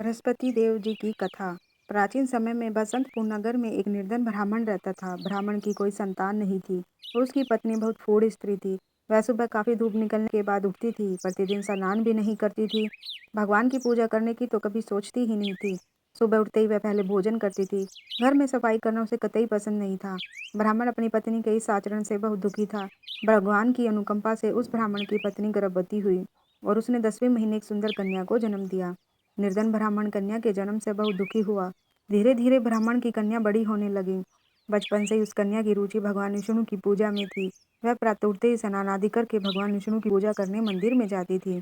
बृहस्पति देव जी की कथा। प्राचीन समय में बसंतपुर नगर में एक निर्धन ब्राह्मण रहता था। ब्राह्मण की कोई संतान नहीं थी। उसकी पत्नी बहुत फूढ़ स्त्री थी। वह सुबह काफी धूप निकलने के बाद उठती थी। प्रतिदिन स्नान भी नहीं करती थी। भगवान की पूजा करने की तो कभी सोचती ही नहीं थी। सुबह उठते ही वह पहले भोजन करती थी। घर में सफाई करना उसे कतई पसंद नहीं था। ब्राह्मण अपनी पत्नी के इस आचरण से बहुत दुखी था। भगवान की अनुकंपा से उस ब्राह्मण की पत्नी गर्भवती हुई और उसने 10वें महीने एक सुंदर कन्या को जन्म दिया। निर्धन ब्राह्मण कन्या के जन्म से बहुत दुखी हुआ। धीरे धीरे ब्राह्मण की कन्या बड़ी होने लगी। बचपन से ही उस कन्या की रुचि भगवान विष्णु की पूजा में थी। वह प्रातः उठते ही स्नान आदि करके भगवान विष्णु की पूजा करने मंदिर में जाती थी।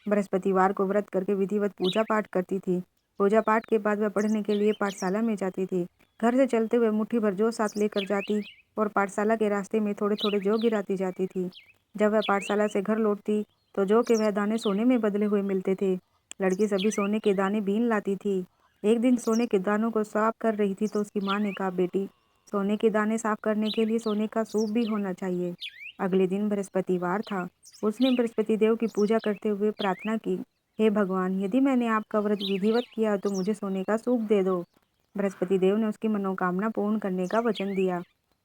बृहस्पतिवार को व्रत करके विधिवत पूजा पाठ करती थी। पूजा पाठ के बाद वह पढ़ने के लिए पाठशाला में जाती थी। घर से चलते हुए मुट्ठी भर जौ साथ लेकर जाती और पाठशाला के रास्ते में थोड़े थोड़े जौ गिराती जाती थी। जब वह पाठशाला से घर लौटती तो जौ के वह दाने सोने में बदले हुए मिलते थे। लड़की सभी सोने के दाने बीन लाती थी। एक दिन सोने के दानों को साफ कर रही थी तो उसकी माँ ने कहा, बेटी, सोने के दाने साफ करने के लिए सोने का सूप भी होना चाहिए। अगले दिन बृहस्पतिवार था। उसने बृहस्पति देव की पूजा करते हुए प्रार्थना की, हे भगवान, यदि मैंने आपका व्रत विधिवत किया तो मुझे सोने का सूप दे दो। बृहस्पति देव ने उसकी मनोकामना पूर्ण करने का वचन दिया।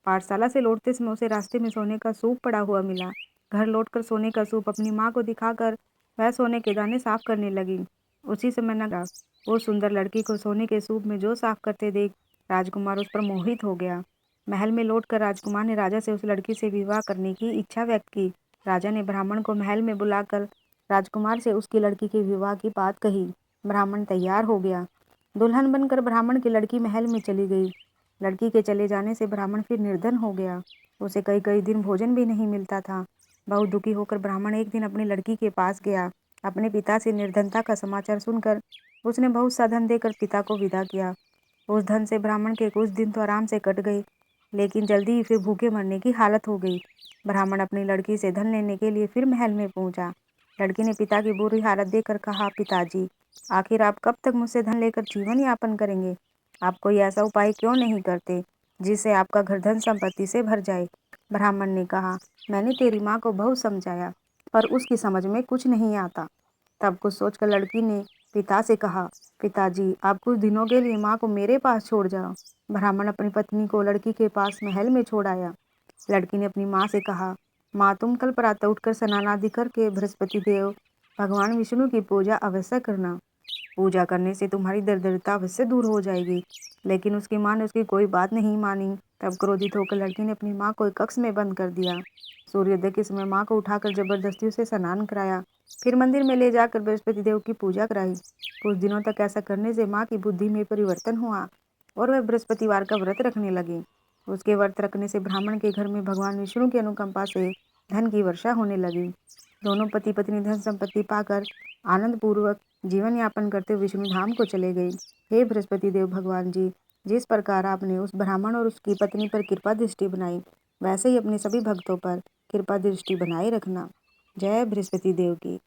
पाठशाला से लौटते समय उसे रास्ते में सोने का सूप पड़ा हुआ मिला। घर लौटकर सोने का सूप अपनी माँ को दिखाकर वह सोने के दाने साफ करने लगी। उसी समय नगा वो सुंदर लड़की को सोने के सूप में जो साफ करते देख राजकुमार उस पर मोहित हो गया। महल में लौटकर राजकुमार ने राजा से उस लड़की से विवाह करने की इच्छा व्यक्त की। राजा ने ब्राह्मण को महल में बुलाकर राजकुमार से उसकी लड़की के विवाह की बात कही। ब्राह्मण तैयार हो गया। दुल्हन बनकर ब्राह्मण की लड़की महल में चली गई। लड़की के चले जाने से ब्राह्मण फिर निर्धन हो गया। उसे कई कई दिन भोजन भी नहीं मिलता था। बहुत दुखी होकर ब्राह्मण एक दिन अपनी लड़की के पास गया। अपने पिता से निर्धनता का समाचार सुनकर उसने बहुत सा धन देकर पिता को विदा किया। उस धन से ब्राह्मण के कुछ दिन तो आराम से कट गए, लेकिन जल्दी ही फिर भूखे मरने की हालत हो गई। ब्राह्मण अपनी लड़की से धन लेने के लिए फिर महल में पहुंचा। लड़की ने पिता की बुरी हालत देखकर कहा, पिताजी, आखिर आप कब तक मुझसे धन लेकर जीवन यापन करेंगे? आप कोई ऐसा उपाय क्यों नहीं करते जिससे आपका घर धन संपत्ति से भर जाए? ब्राह्मण ने कहा, मैंने तेरी माँ को बहुत समझाया, पर उसकी समझ में कुछ नहीं आता। तब कुछ सोचकर लड़की ने पिता से कहा, पिताजी, आप कुछ दिनों के लिए माँ को मेरे पास छोड़ जाओ। ब्राह्मण अपनी पत्नी को लड़की के पास महल में छोड़ आया। लड़की ने अपनी माँ से कहा, माँ, तुम कल प्रातः उठकर स्नान आदि करके बृहस्पति देव भगवान विष्णु की पूजा अवश्य करना। पूजा करने से तुम्हारी दरिद्रता अवश्य दूर हो जाएगी। लेकिन उसकी माँ ने उसकी कोई बात नहीं मानी। तब क्रोधित होकर लड़की ने अपनी माँ को एक कक्ष में बंद कर दिया। सूर्योदय के समय माँ को उठाकर जबरदस्ती उसे स्नान कराया। फिर मंदिर में ले जाकर बृहस्पति देव की पूजा कराई। कुछ दिनों तक ऐसा करने से माँ की बुद्धि में परिवर्तन हुआ और वह बृहस्पतिवार का व्रत रखने लगी। उसके व्रत रखने से ब्राह्मण के घर में भगवान विष्णु की अनुकंपा से धन की वर्षा होने लगी। दोनों पति पत्नी धन संपत्ति पाकर आनंद पूर्वक जीवन यापन करते विष्णु धाम को चले गए। हे बृहस्पति देव भगवान जी, जिस प्रकार आपने उस ब्राह्मण और उसकी पत्नी पर कृपा दृष्टि बनाई, वैसे ही अपने सभी भक्तों पर कृपा दृष्टि बनाए रखना। जय बृहस्पति देव की।